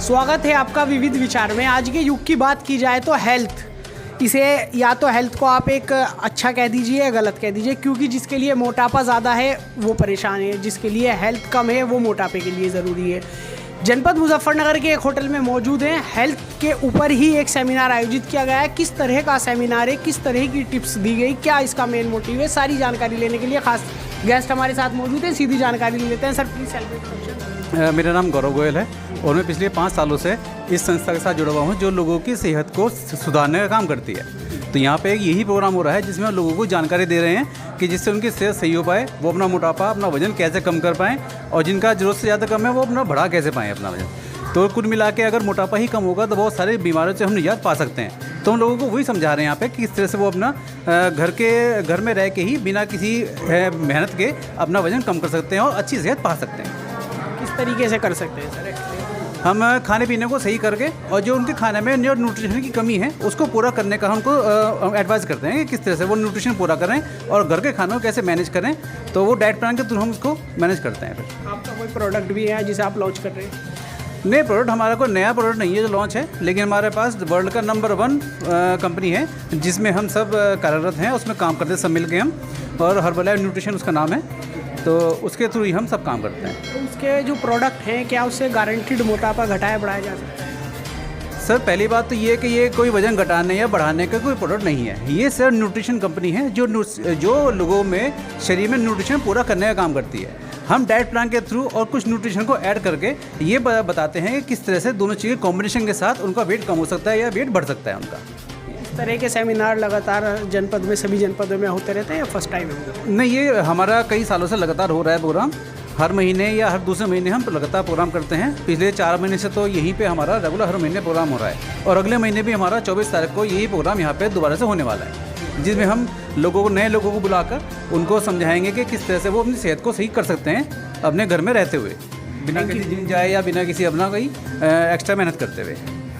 स्वागत है आपका विविध विचार में। आज के युग की बात की जाए तो हेल्थ, इसे या तो हेल्थ को आप एक अच्छा कह दीजिए या गलत कह दीजिए, क्योंकि जिसके लिए मोटापा ज़्यादा है वो परेशान है, जिसके लिए हेल्थ कम है वो मोटापे के लिए ज़रूरी है। जनपद मुजफ्फरनगर के एक होटल में मौजूद हैं। हेल्थ के ऊपर ही एक सेमिनार आयोजित किया गया है। किस तरह का सेमिनार है, किस तरह की टिप्स दी गई, क्या इसका मेन मोटिव है, सारी जानकारी लेने के लिए खास गेस्ट हमारे साथ मौजूद है। सीधी जानकारी ले लेते हैं। Sir please self introduction. मेरा नाम गौरव गोयल है और मैं पिछले 5 सालों से इस संस्था के साथ जुड़ा हुआ हूँ जो लोगों की सेहत को सुधारने का काम करती है। तो यहाँ पे एक यही प्रोग्राम हो रहा है जिसमें हम लोगों को जानकारी दे रहे हैं कि जिससे उनकी सेहत सही हो पाए, वो अपना मोटापा, अपना वजन कैसे कम कर पाएँ, और जिनका ज़रूरत से ज़्यादा कम है वो अपना बढ़ा कैसे पाएँ अपना वजन। तो कुल मिला के अगर मोटापा ही कम होगा तो बहुत सारी बीमारियों से हम निजात पा सकते हैं। तो हम लोगों को वही समझा रहे हैं यहाँ पे कि किस तरह से वो अपना घर में रह के ही बिना किसी मेहनत के अपना वजन कम कर सकते हैं और अच्छी सेहत पा सकते हैं। किस तरीके से कर सकते हैं सर? हम खाने पीने को सही करके और जो उनके खाने में जो न्यूट्रिशन की कमी है उसको पूरा करने का हमको एडवाइस करते हैं कि किस तरह से वो न्यूट्रिशन पूरा करें और घर के खानों को कैसे मैनेज करें। तो वो डाइट प्लान के थ्रू हम उसको मैनेज करते हैं। फिर आपका कोई प्रोडक्ट भी है जिसे आप लॉन्च कर रहे हैं? नए प्रोडक्ट, हमारा कोई नया प्रोडक्ट नहीं है जो लॉन्च है, लेकिन हमारे पास वर्ल्ड का नंबर 1 कंपनी है जिसमें हम सब कार्यरत हैं, उसमें काम करते सब मिल के हम, और हर्बलाइफ न्यूट्रिशन उसका नाम है। तो उसके थ्रू ही हम सब काम करते हैं। तो उसके जो प्रोडक्ट हैं क्या उससे गारंटीड मोटापा घटाया बढ़ाया जा सकता है? सर पहली बात तो ये है कि ये कोई वजन घटाने या बढ़ाने का कोई प्रोडक्ट नहीं है। ये सर न्यूट्रिशन कंपनी है जो लोगों में शरीर में न्यूट्रिशन पूरा करने का काम करती है। हम डाइट प्लान के थ्रू और कुछ न्यूट्रिशन को ऐड करके ये बताते हैं कि किस तरह से दोनों चीज़ें कॉम्बिनेशन के साथ उनका वेट कम हो सकता है या वेट बढ़ सकता है उनका। इस तरह के सेमिनार लगातार जनपद में सभी जनपदों में होते रहते हैं या फर्स्ट टाइम है? नहीं, ये हमारा कई सालों से लगातार हो रहा है प्रोग्राम। हर महीने या हर दूसरे महीने हम लगातार प्रोग्राम करते हैं। पिछले 4 महीने से तो यहीं पे हमारा रेगुलर हर महीने प्रोग्राम हो रहा है, और अगले महीने भी हमारा 24 तारीख को यही प्रोग्राम यहाँ पे दोबारा से होने वाला है, जिसमें हम नए लोगों को बुलाकर उनको समझाएंगे कि किस तरह से वो अपनी सेहत को सही कर सकते हैं अपने घर में रहते हुए, बिना किसी जिम जाए या बिना किसी अपना कोई एक्स्ट्रा मेहनत करते हुए।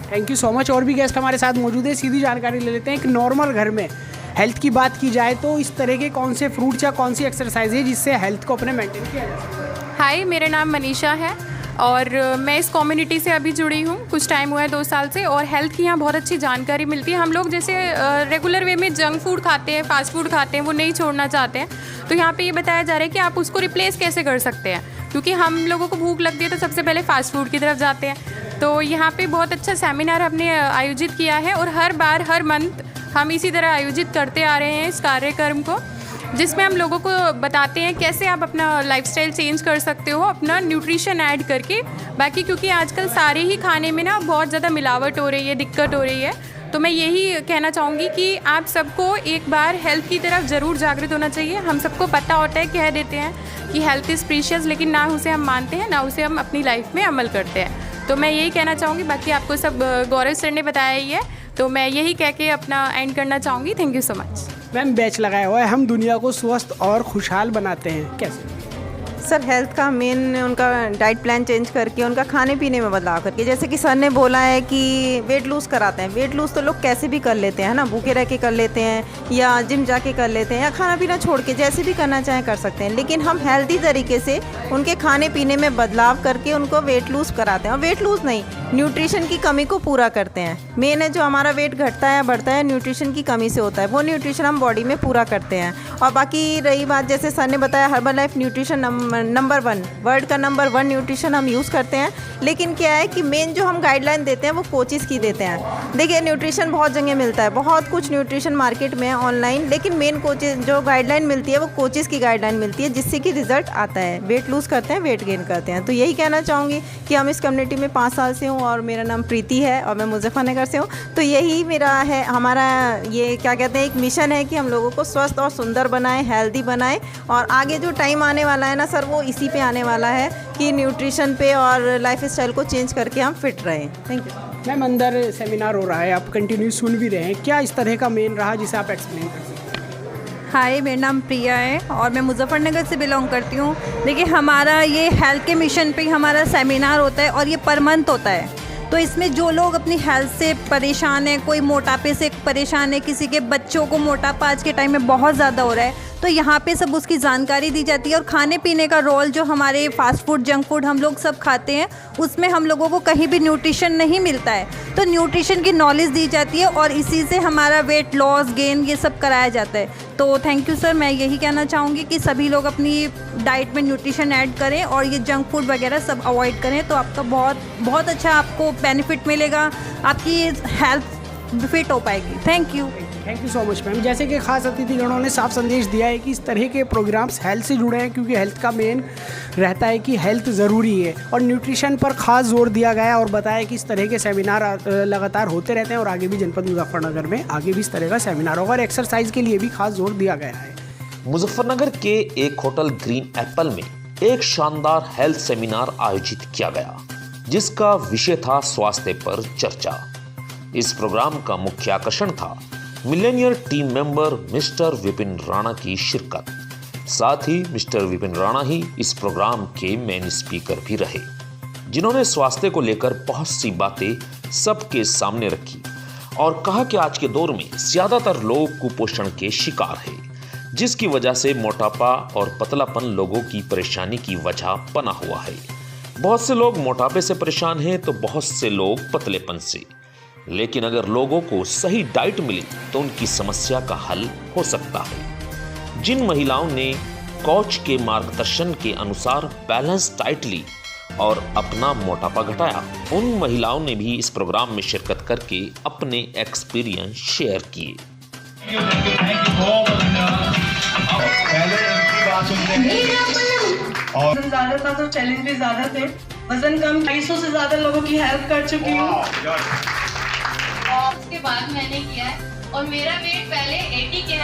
Thank you so much. और भी गेस्ट हमारे साथ मौजूद है। सीधी जानकारी ले लेते हैं। एक नॉर्मल घर में हेल्थ की बात की जाए तो इस तरह के कौन से फ्रूट्स या कौन सी एक्सरसाइज है जिससे हेल्थ को अपने मेंटेन किया जा सकता है? हाय, मेरा नाम मनीषा है और मैं इस कम्युनिटी से अभी जुड़ी हूँ। कुछ टाइम हुआ है, 2 साल से, और हेल्थ की यहाँ बहुत अच्छी जानकारी मिलती है। हम लोग जैसे रेगुलर वे में जंक फूड खाते हैं, फास्ट फूड खाते हैं, वो नहीं छोड़ना चाहते हैं, तो यहाँ पे ये बताया जा रहा है कि आप उसको रिप्लेस कैसे कर सकते हैं, क्योंकि हम लोगों को भूख लगती है तो सबसे पहले फास्ट फूड की तरफ जाते हैं। तो यहाँ पे बहुत अच्छा सेमिनार हमने आयोजित किया है और हर मंथ हम इसी तरह आयोजित करते आ रहे हैं इस कार्यक्रम को, जिसमें हम लोगों को बताते हैं कैसे आप अपना लाइफस्टाइल चेंज कर सकते हो अपना न्यूट्रिशन ऐड करके। बाकी क्योंकि आजकल सारे ही खाने में ना बहुत ज़्यादा मिलावट हो रही है, दिक्कत हो रही है, तो मैं यही कहना चाहूँगी कि आप सबको एक बार हेल्थ की तरफ ज़रूर जागृत होना चाहिए। हम सबको पता होता है, कह देते हैं कि हेल्थ इज़ प्रीशियस, लेकिन ना उसे हम मानते हैं, ना उसे हम अपनी लाइफ में अमल करते हैं। तो मैं यही कहना चाहूँगी। बाकी आपको सब गौरव सर ने बताया ही है, तो मैं यही कह के अपना एंड करना चाहूँगी। Thank you so much. Ma'am batch लगाया हुआ है, हम दुनिया को स्वस्थ और खुशहाल बनाते हैं, कैसे? सर हेल्थ का मेन उनका डाइट प्लान चेंज करके, उनका खाने पीने में बदलाव करके, जैसे कि सर ने बोला है कि वेट लूज़ कराते हैं। वेट लूज़ तो लोग कैसे भी कर लेते हैं, है ना, भूखे रह के कर लेते हैं या जिम जाके कर लेते हैं या खाना पीना छोड़ के, जैसे भी करना चाहें कर सकते हैं। लेकिन हम हेल्दी तरीके से उनके खाने पीने में बदलाव करके उनको वेट लूज़ कराते हैं, और वेट लूज़ नहीं, न्यूट्रिशन की कमी को पूरा करते हैं। मेन है जो हमारा वेट घटता है या बढ़ता है न्यूट्रिशन की कमी से होता है, वो न्यूट्रिशन हम बॉडी में पूरा करते हैं। और बाकी रही बात, जैसे सर ने बताया, हर्बलाइफ न्यूट्रिशन नंबर 1 वर्ल्ड का नंबर 1 न्यूट्रिशन हम यूज़ करते हैं। लेकिन क्या है कि मेन जो हम गाइडलाइन देते हैं वो कोचेज़ की देते हैं। देखिए न्यूट्रिशन बहुत जगह मिलता है, बहुत कुछ न्यूट्रिशन मार्केट में है ऑनलाइन, लेकिन मेन कोचेज जो गाइडलाइन मिलती है वो कोचेज़ की गाइडलाइन मिलती है, जिससे कि रिजल्ट आता है, वेट लूज़ करते हैं, वेट गेन करते हैं। तो यही कहना चाहूँगी कि हम इस कम्युनिटी में 5 साल से हूँ और मेरा नाम प्रीति है और मैं मुजफ्फरनगर से हूँ। तो यही मेरा है, हमारा ये क्या कहते हैं, एक मिशन है कि हम लोगों को स्वस्थ और सुंदर बनाएं, हेल्दी बनाएं, और आगे जो टाइम आने वाला है ना सर, वो इसी पे आने वाला है कि न्यूट्रिशन पे और लाइफ स्टाइल को चेंज करके हम फिट रहें। Thank you ma'am. अंदर सेमिनार हो रहा है, आप कंटिन्यू सुन भी रहे हैं, क्या इस तरह का मेन रहा जिसे आप एक्सप्लेन कर सकते हैं? हाय, मेरा नाम प्रिया है और मैं मुजफ्फरनगर से बिलोंग करती हूँ। देखिए हमारा ये हेल्थ के मिशन पे हमारा सेमिनार होता है और ये पर मंथ होता है। तो इसमें जो लोग अपनी हेल्थ से परेशान है, कोई मोटापे से परेशान है, किसी के बच्चों को मोटापा आज के टाइम में बहुत ज़्यादा हो रहा है, तो यहाँ पे सब उसकी जानकारी दी जाती है। और खाने पीने का रोल, जो हमारे फास्ट फूड जंक फूड हम लोग सब खाते हैं, उसमें हम लोगों को कहीं भी न्यूट्रिशन नहीं मिलता है, तो न्यूट्रिशन की नॉलेज दी जाती है और इसी से हमारा वेट लॉस गेन ये सब कराया जाता है। तो थैंक यू सर, मैं यही कहना चाहूँगी कि सभी लोग अपनी डाइट में न्यूट्रिशन ऐड करें और ये जंक फूड वगैरह सब अवॉइड करें, तो आपका बहुत बहुत अच्छा आपको बेनिफिट मिलेगा, आपकी हेल्थ फिट हो पाएगी। Thank you so much ma'am. जैसे कि खास अतिथिगणों ने साफ संदेश दिया है कि इस तरह के प्रोग्राम्स हेल्थ से जुड़े हैं, क्योंकि हेल्थ का मेन रहता है कि हेल्थ ज़रूरी है और न्यूट्रिशन पर खास जोर दिया गया है और बताया कि इस तरह के सेमिनार लगातार होते रहते हैं और आगे भी जनपद मुजफ्फरनगर में आगे भी इस तरह का सेमिनार होगा और एक्सरसाइज के लिए भी खास जोर दिया गया है। मुजफ्फरनगर के एक होटल ग्रीन एप्पल में एक शानदार हेल्थ सेमिनार आयोजित किया गया, जिसका विषय था स्वास्थ्य पर चर्चा। इस प्रोग्राम का मुख्य आकर्षण था Millionaire team member mister Vipin Rana की शिरकत। साथ ही मिस्टर विपिन राणा ही इस प्रोग्राम के मेन स्पीकर भी रहे, जिन्होंने स्वास्थ्य को लेकर बहुत सी बातें सबके सामने रखी और कहा कि आज के दौर में ज्यादातर लोग कुपोषण के शिकार हैं, जिसकी वजह से मोटापा और पतलापन लोगों की परेशानी की वजह बना हुआ है। बहुत से लोग मोटापे से परेशान हैं तो बहुत से लोग पतलेपन से, लेकिन अगर लोगों को सही डाइट मिली तो उनकी समस्या का हल हो सकता है। जिन महिलाओं ने कोच के मार्गदर्शन के अनुसार बैलेंस डाइट ली और अपना मोटापा घटाया, उन महिलाओं ने भी इस प्रोग्राम में शिरकत करके अपने एक्सपीरियंस शेयर किए। और ज्यादा था तो चैलेंज भी ज्यादा थे। वजन कम 250 से ज्यादा लोगों की हेल्प कर चुकी हूँ। उसके बाद मैंने किया है और मेरा वेट पहले 80 के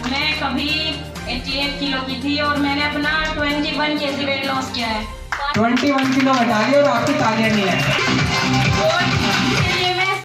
मैं कभी 88 किलो की थी और मैंने अपना 21 केजी वेट लॉस किया है। 21 किलो घटा लिया और आपकी तालियां नहीं है।